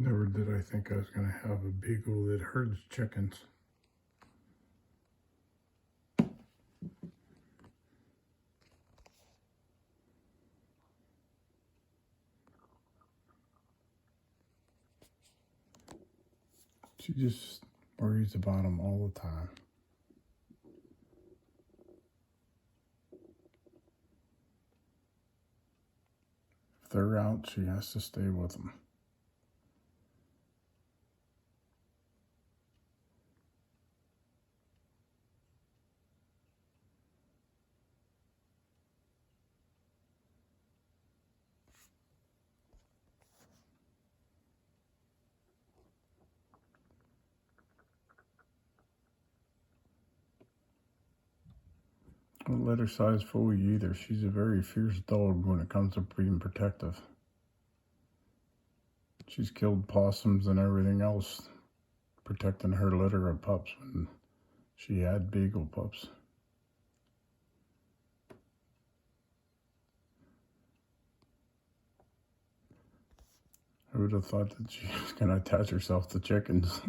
Never did I think I was going to have a beagle that herds chickens. She just worries about them all the time. If they're out, she has to stay with them. Don't let her size fool you either. She's a very fierce dog when it comes to being protective. She's killed possums and everything else protecting her litter of pups when she had beagle pups. Who would have thought that she was going to attach herself to chickens?